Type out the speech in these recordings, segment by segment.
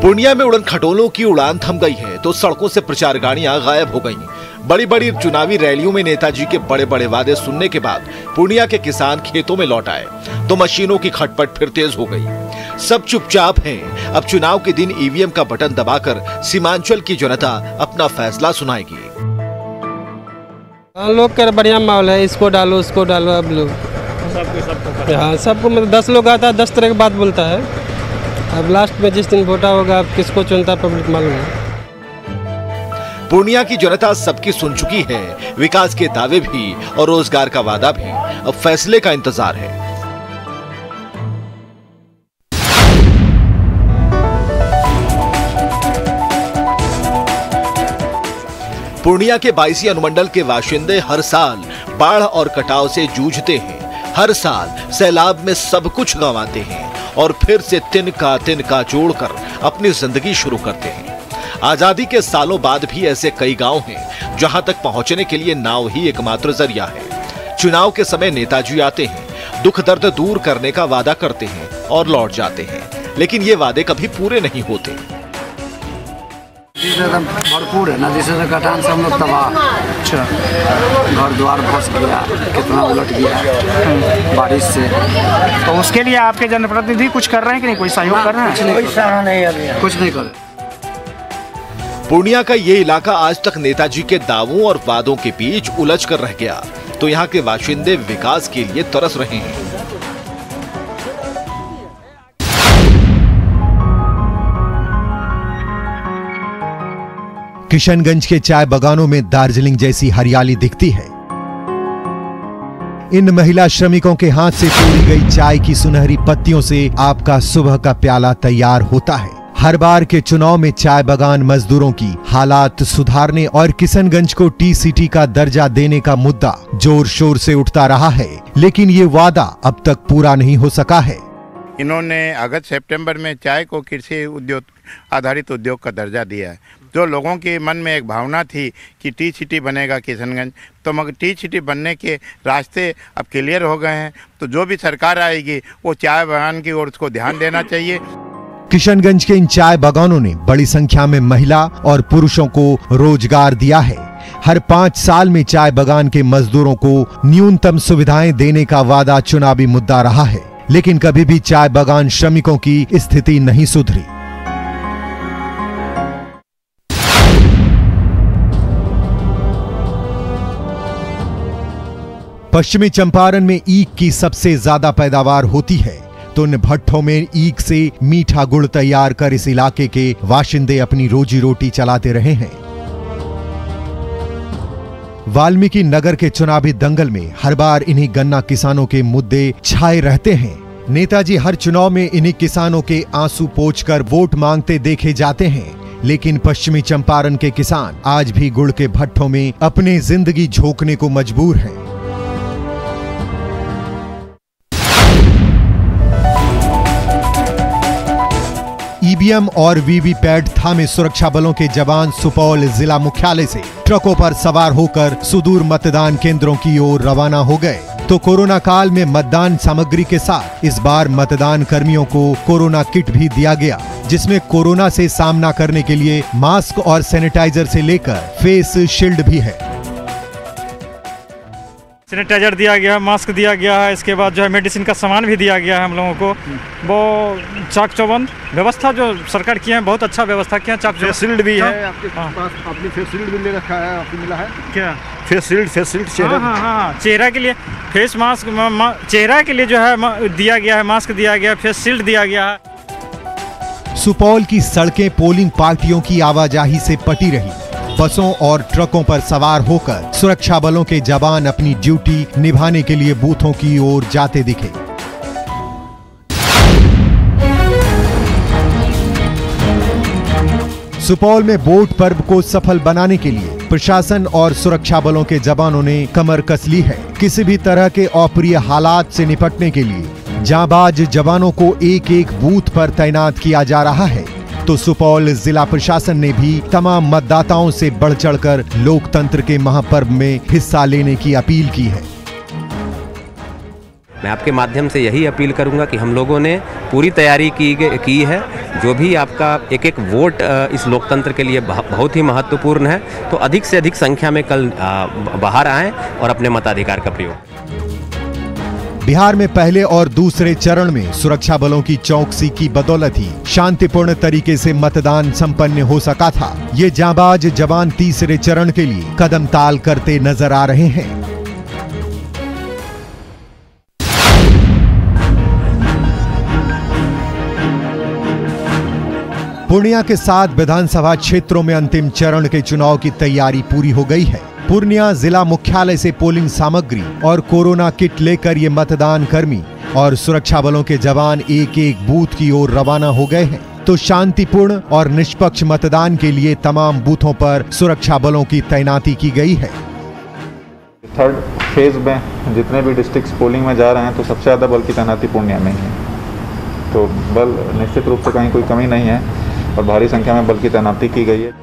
पूर्णिया में उड़न खटोलों की उड़ान थम गई है तो सड़कों से प्रचार गाड़ियां गायब हो गईं। बड़ी बड़ी चुनावी रैलियों में नेताजी के बड़े बड़े वादे सुनने के बाद पूर्णिया के किसान खेतों में लौट आए तो मशीनों की खटपट फिर तेज हो गई। सब चुपचाप हैं। अब चुनाव के दिन ईवीएम का बटन दबाकर सीमांचल की जनता अपना फैसला सुनाएगी। लोग का बढ़िया माहौल है, इसको डालो उसको डालो। अब लोग सबको मतलब 10 लोग आता है, 10 तरह की बात बोलता है। अब लास्ट में जिस दिन वोटा होगा अब किसको चुनता पब्लिक मालूम है। पूर्णिया की जनता सबकी सुन चुकी है, विकास के दावे भी और रोजगार का वादा भी। अब फैसले का इंतजार है। पूर्णिया के 22 अनुमंडल के बाशिंदे हर साल बाढ़ और कटाव से जूझते हैं। हर साल सैलाब में सब कुछ गंवाते हैं और फिर से तिनका जोड़कर अपनी जिंदगी शुरू करते हैं। आजादी के सालों बाद भी ऐसे कई गांव हैं जहां तक पहुंचने के लिए नाव ही एकमात्र जरिया है। चुनाव के समय नेताजी आते हैं, दुख दर्द दूर करने का वादा करते हैं और लौट जाते हैं, लेकिन ये वादे कभी पूरे नहीं होते। भरपूर है नदी से कटान से हम लोग तबाह। अच्छा, घर द्वार फंस गया, कितना उलट गया बारिश से। तो उसके लिए आपके जनप्रतिनिधि कुछ कर रहे हैं कि नहीं, कोई सहयोग कर रहे हैं? कुछ नहीं कर रहे। पूर्णिया का ये इलाका आज तक नेताजी के दावों और वादों के बीच उलझ कर रह गया, तो यहाँ के बाशिंदे विकास के लिए तरस रहे हैं। किशनगंज के चाय बागानों में दार्जिलिंग जैसी हरियाली दिखती है। इन महिला श्रमिकों के हाथ से तोड़ी गई चाय की सुनहरी पत्तियों से आपका सुबह का प्याला तैयार होता है। हर बार के चुनाव में चाय बागान मजदूरों की हालात सुधारने और किशनगंज को टी सिटी का दर्जा देने का मुद्दा जोर शोर से उठता रहा है, लेकिन ये वादा अब तक पूरा नहीं हो सका है। इन्होंने अगस्त सितंबर में चाय को कृषि उद्योग आधारित उद्योग का दर्जा दिया है। जो लोगों के मन में एक भावना थी कि टी सिटी बनेगा किशनगंज, तो मगर टी सिटी बनने के रास्ते अब क्लियर हो गए हैं। तो जो भी सरकार आएगी वो चाय बागान की ओर उसको ध्यान देना चाहिए। किशनगंज के इन चाय बागानों ने बड़ी संख्या में महिला और पुरुषों को रोजगार दिया है। हर 5 साल में चाय बागान के मजदूरों को न्यूनतम सुविधाएं देने का वादा चुनावी मुद्दा रहा है, लेकिन कभी भी चाय बागान श्रमिकों की स्थिति नहीं सुधरी। पश्चिमी चंपारण में ईख की सबसे ज्यादा पैदावार होती है, तो इन भट्ठों में ईख से मीठा गुड़ तैयार कर इस इलाके के बाशिंदे अपनी रोजी रोटी चलाते रहे हैं। वाल्मीकि नगर के चुनावी दंगल में हर बार इन्हीं गन्ना किसानों के मुद्दे छाए रहते हैं। नेताजी हर चुनाव में इन्हीं किसानों के आंसू पोंछकर वोट मांगते देखे जाते हैं, लेकिन पश्चिमी चंपारण के किसान आज भी गुड़ के भट्ठों में अपनी जिंदगी झोंकने को मजबूर हैं। ईवीएम और वीवीपैट थामे सुरक्षा बलों के जवान सुपौल जिला मुख्यालय से ट्रकों पर सवार होकर सुदूर मतदान केंद्रों की ओर रवाना हो गए। तो कोरोना काल में मतदान सामग्री के साथ इस बार मतदान कर्मियों को कोरोना किट भी दिया गया, जिसमें कोरोना से सामना करने के लिए मास्क और सैनिटाइजर से लेकर फेस शील्ड भी है। सैनिटाइजर दिया गया, मास्क दिया गया है, इसके बाद जो है मेडिसिन का सामान भी दिया गया है हम लोगों को। वो चाक चौबंद व्यवस्था जो सरकार की है, बहुत अच्छा व्यवस्था किया है। चाक फेस शील्ड भी है आपके पास, आपने फेस शील्ड भी ले रखा है, आपको मिला है क्या? फेस शील्ड चेहरा, हाँ, चेहरा के लिए फेस मास्क, चेहरा के लिए जो है दिया गया है, मास्क दिया गया, फेस शील्ड दिया गया है। सुपौल की सड़कें पोलिंग पार्टियों की आवाजाही से पटी रही। बसों और ट्रकों पर सवार होकर सुरक्षा बलों के जवान अपनी ड्यूटी निभाने के लिए बूथों की ओर जाते दिखे। सुपौल में वोट पर्व को सफल बनाने के लिए प्रशासन और सुरक्षा बलों के जवानों ने कमर कस ली है। किसी भी तरह के अप्रिय हालात से निपटने के लिए जांबाज जवानों को एक एक बूथ पर तैनात किया जा रहा है। तो सुपौल जिला प्रशासन ने भी तमाम मतदाताओं से बढ़ चढ़कर लोकतंत्र के महापर्व में हिस्सा लेने की अपील की है। मैं आपके माध्यम से यही अपील करूंगा कि हम लोगों ने पूरी तैयारी की है जो भी आपका एक एक वोट इस लोकतंत्र के लिए बहुत ही महत्वपूर्ण है, तो अधिक से अधिक संख्या में कल बाहर आएं और अपने मताधिकार का प्रयोग। बिहार में पहले और दूसरे चरण में सुरक्षा बलों की चौकसी की बदौलत ही शांतिपूर्ण तरीके से मतदान संपन्न हो सका था। ये जांबाज जवान तीसरे चरण के लिए कदम ताल करते नजर आ रहे हैं। पूर्णिया के 7 विधानसभा क्षेत्रों में अंतिम चरण के चुनाव की तैयारी पूरी हो गई है। पूर्णिया जिला मुख्यालय से पोलिंग सामग्री और कोरोना किट लेकर ये मतदान कर्मी और सुरक्षा बलों के जवान एक एक बूथ की ओर रवाना हो गए हैं। तो शांतिपूर्ण और निष्पक्ष मतदान के लिए तमाम बूथों पर सुरक्षा बलों की तैनाती की गई है। थर्ड फेज में जितने भी डिस्ट्रिक्ट पोलिंग में जा रहे हैं तो सबसे ज्यादा बल की तैनाती पूर्णिया में ही है, तो बल निश्चित रूप से कहीं कोई कमी नहीं है और भारी संख्या में बल की तैनाती की गई है।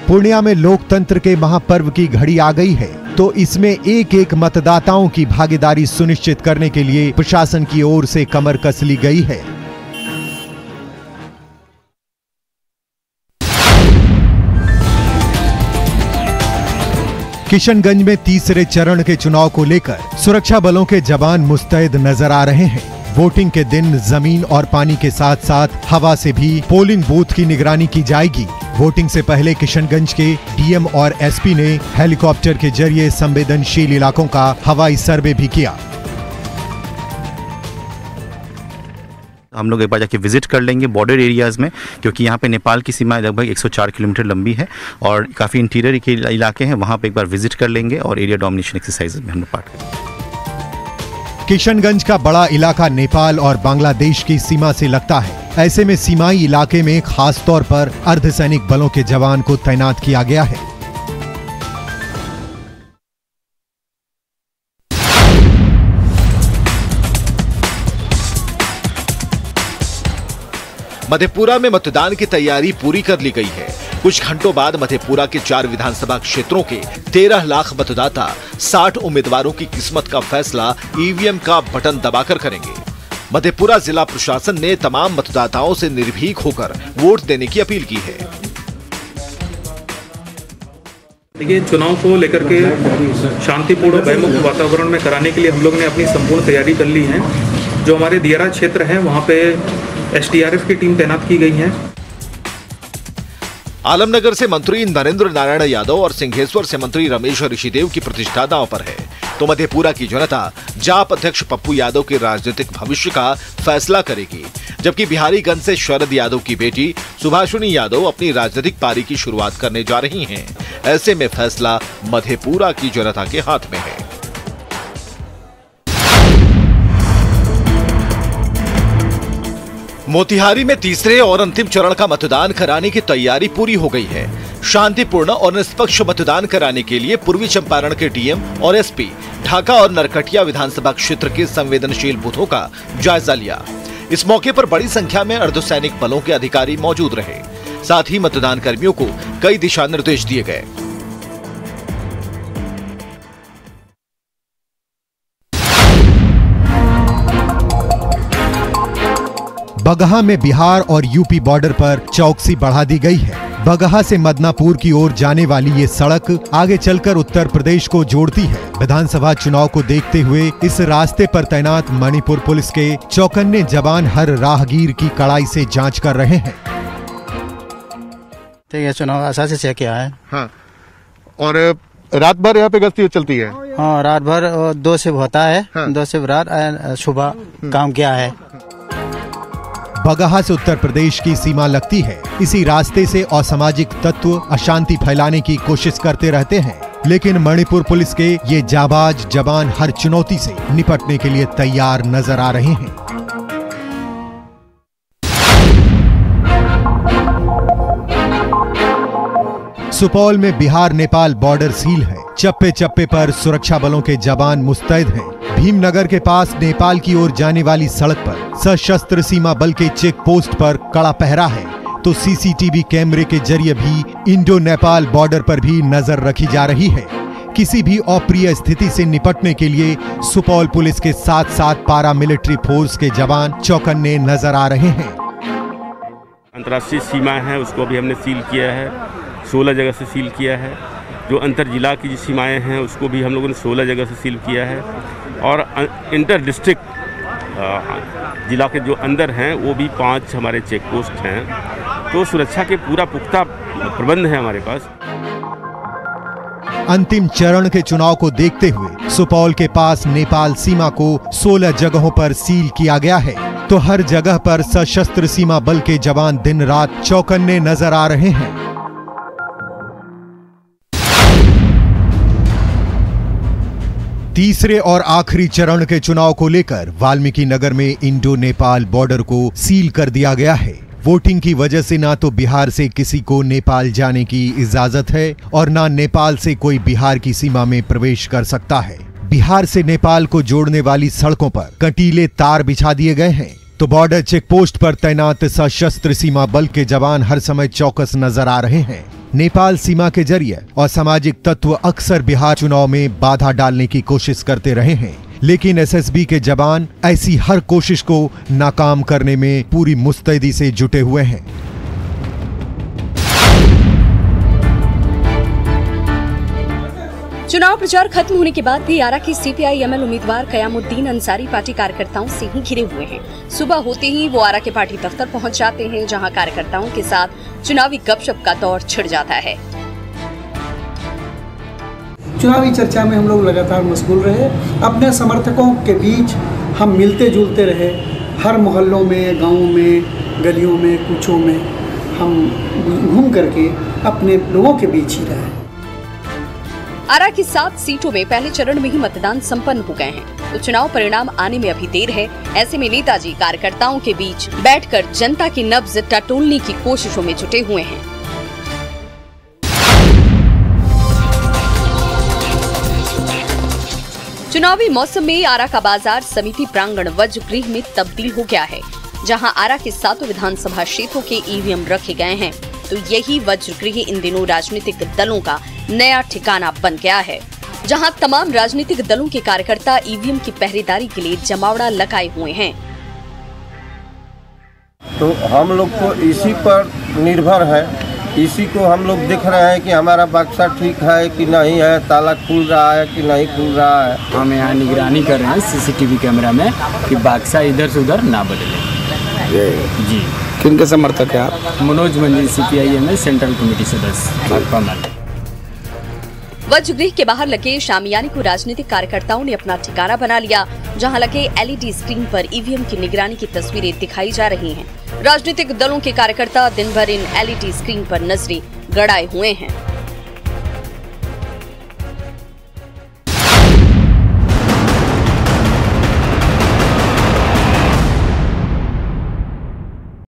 पूर्णिया में लोकतंत्र के महापर्व की घड़ी आ गई है, तो इसमें एक एक मतदाताओं की भागीदारी सुनिश्चित करने के लिए प्रशासन की ओर से कमर कस ली गई है। किशनगंज में तीसरे चरण के चुनाव को लेकर सुरक्षा बलों के जवान मुस्तैद नजर आ रहे हैं। वोटिंग के दिन जमीन और पानी के साथ साथ हवा से भी पोलिंग बूथ की निगरानी की जाएगी। वोटिंग से पहले किशनगंज के डीएम और एसपी ने हेलीकॉप्टर के जरिए संवेदनशील इलाकों का हवाई सर्वे भी किया। हम लोग एक बार जाके विजिट कर लेंगे बॉर्डर एरियाज में, क्योंकि यहाँ पे नेपाल की सीमा लगभग 104 किलोमीटर लंबी है और काफ़ी इंटीरियर के इलाके हैं, वहाँ पे एक बार विजिट कर लेंगे और एरिया डोमिनेशन एक्सरसाइज में हम लोग पार्ट करेंगे। किशनगंज का बड़ा इलाका नेपाल और बांग्लादेश की सीमा से लगता है। ऐसे में सीमाई इलाके में खास तौर पर अर्धसैनिक बलों के जवान को तैनात किया गया है। मधेपुरा में मतदान की तैयारी पूरी कर ली गई है। कुछ घंटों बाद मधेपुरा के 4 विधानसभा क्षेत्रों के 13 लाख मतदाता 60 उम्मीदवारों की किस्मत का फैसला ईवीएम का बटन दबाकर करेंगे। मधेपुरा जिला प्रशासन ने तमाम मतदाताओं से निर्भीक होकर वोट देने की अपील की है। देखिए, चुनाव को लेकर के शांतिपूर्ण भयमुक्त वातावरण में कराने के लिए हम लोग ने अपनी संपूर्ण तैयारी कर ली है। जो हमारे दियारा क्षेत्र है वहाँ पे एसडीआरएफ की टीम तैनात की गई है। आलमनगर से मंत्री नरेंद्र नारायण यादव और सिंहेश्वर से मंत्री रमेश ऋषिदेव की प्रतिष्ठा दांव पर है, तो मधेपुरा की जनता जाप अध्यक्ष पप्पू यादव के राजनीतिक भविष्य का फैसला करेगी, जबकि बिहारीगंज से शरद यादव की बेटी सुभाषिनी यादव अपनी राजनीतिक पारी की शुरुआत करने जा रही हैं। ऐसे में फैसला मधेपुरा की जनता के हाथ में है। मोतिहारी में तीसरे और अंतिम चरण का मतदान कराने की तैयारी पूरी हो गई है। शांतिपूर्ण और निष्पक्ष मतदान कराने के लिए पूर्वी चंपारण के डीएम और एसपी ढाका और नरकटिया विधानसभा क्षेत्र के संवेदनशील बूथों का जायजा लिया। इस मौके पर बड़ी संख्या में अर्धसैनिक बलों के अधिकारी मौजूद रहे। साथ ही मतदान कर्मियों को कई दिशा निर्देश दिए गए। बगहा में बिहार और यूपी बॉर्डर पर चौकसी बढ़ा दी गई है। बगहा से मदनापुर की ओर जाने वाली ये सड़क आगे चलकर उत्तर प्रदेश को जोड़ती है। विधानसभा चुनाव को देखते हुए इस रास्ते पर तैनात मणिपुर पुलिस के चौकन्ने जवान हर राहगीर की कड़ाई से जांच कर रहे हैं। ठीक है, चुनाव आशा से चेक किया है। हाँ। और रात भर यहाँ पे गश्ती चलती है? हाँ, रात भर 2 शिफ्ट होता है। हाँ। 2 शिफ्ट रात सुबह काम किया है। बगहा से उत्तर प्रदेश की सीमा लगती है। इसी रास्ते से असामाजिक तत्व अशांति फैलाने की कोशिश करते रहते हैं, लेकिन मणिपुर पुलिस के ये जाबाज जवान हर चुनौती से निपटने के लिए तैयार नजर आ रहे हैं। सुपौल में बिहार नेपाल बॉर्डर सील है। चप्पे चप्पे पर सुरक्षा बलों के जवान मुस्तैद हैं। भीमनगर के पास नेपाल की ओर जाने वाली सड़क पर सशस्त्र सीमा बल के चेक पोस्ट पर कड़ा पहरा है, तो सीसीटीवी कैमरे के जरिए भी इंडो नेपाल बॉर्डर पर भी नजर रखी जा रही है। किसी भी अप्रिय स्थिति से निपटने के लिए सुपौल पुलिस के साथ साथ पारा मिलिट्री फोर्स के जवान चौकन्ने नजर आ रहे हैं। अंतर्राष्ट्रीय सीमा है उसको भी हमने सील किया है, 16 जगह से सील किया है। जो अंतर जिला की सीमाएं हैं उसको भी हम लोगों ने 16 जगह से सील किया है। और इंटर डिस्ट्रिक्ट जिला के जो अंदर हैं वो भी 5 हमारे चेक पोस्ट हैं। तो सुरक्षा के पूरा पुख्ता प्रबंध है हमारे पास। अंतिम चरण के चुनाव को देखते हुए सुपौल के पास नेपाल सीमा को 16 जगहों पर सील किया गया है, तो हर जगह पर सशस्त्र सीमा बल के जवान दिन रात चौकन्ने नजर आ रहे हैं। तीसरे और आखिरी चरण के चुनाव को लेकर वाल्मीकि नगर में इंडो नेपाल बॉर्डर को सील कर दिया गया है। वोटिंग की वजह से ना तो बिहार से किसी को नेपाल जाने की इजाजत है और ना नेपाल से कोई बिहार की सीमा में प्रवेश कर सकता है। बिहार से नेपाल को जोड़ने वाली सड़कों पर कंटीले तार बिछा दिए गए हैं, तो बॉर्डर चेक पोस्ट पर तैनात सशस्त्र सीमा बल के जवान हर समय चौकस नजर आ रहे हैं। नेपाल सीमा के जरिए असामाजिक तत्व अक्सर बिहार चुनाव में बाधा डालने की कोशिश करते रहे हैं, लेकिन एसएसबी के जवान ऐसी हर कोशिश को नाकाम करने में पूरी मुस्तैदी से जुटे हुए हैं। चुनाव प्रचार खत्म होने के बाद भी आरा की सीपीआई-एमएल उम्मीदवार कयामुद्दीन अंसारी पार्टी कार्यकर्ताओं से ही घिरे हुए हैं। सुबह होते ही वो आरा के पार्टी दफ्तर पहुंच जाते हैं, जहां कार्यकर्ताओं के साथ चुनावी गपशप का दौर छिड़ जाता है। चुनावी चर्चा में हम लोग लगातार मशगूल रहे। अपने समर्थकों के बीच हम मिलते जुलते रहे। हर मोहल्लों में, गाँव में, गलियों में, कूचों में हम घूम करके अपने लोगों के बीच ही रहे। आरा की 7 सीटों में पहले चरण में ही मतदान संपन्न हो गए हैं, तो चुनाव परिणाम आने में अभी देर है। ऐसे में नेताजी कार्यकर्ताओं के बीच बैठकर जनता की नब्ज टटोलने की कोशिशों में जुटे हुए हैं। चुनावी मौसम में आरा का बाजार समिति प्रांगण वज्रगृह में तब्दील हो गया है, जहां आरा के 7 विधानसभा क्षेत्रों के ईवीएम रखे गए हैं। तो यही वज्रगृह इन दिनों राजनीतिक दलों का नया ठिकाना बन गया है, जहां तमाम राजनीतिक दलों के कार्यकर्ता ईवीएम की पहरेदारी के लिए जमावड़ा लगाए हुए हैं। तो हम लोग को इसी पर निर्भर है, इसी को हम लोग देख रहे हैं कि हमारा बक्सा ठीक है कि नहीं है, ताला खुल रहा है कि नहीं खुल रहा है। हम यहाँ निगरानी कर रहे हैं सीसीटीवी कैमरा में कि बक्सा इधर से उधर ना बदले। जी, किनके समर्थक है आप? मनोज मंजिल, सीपीआई-एमएल सेंट्रल कमेटी सदस्य भाजपा में। वज्रगृह के बाहर लगे शामियाने को राजनीतिक कार्यकर्ताओं ने अपना ठिकाना बना लिया, जहां लगे एलईडी स्क्रीन पर ईवीएम की निगरानी की तस्वीरें दिखाई जा रही हैं। राजनीतिक दलों के कार्यकर्ता दिन भर इन एलईडी स्क्रीन पर नजरें गड़ाए हुए हैं।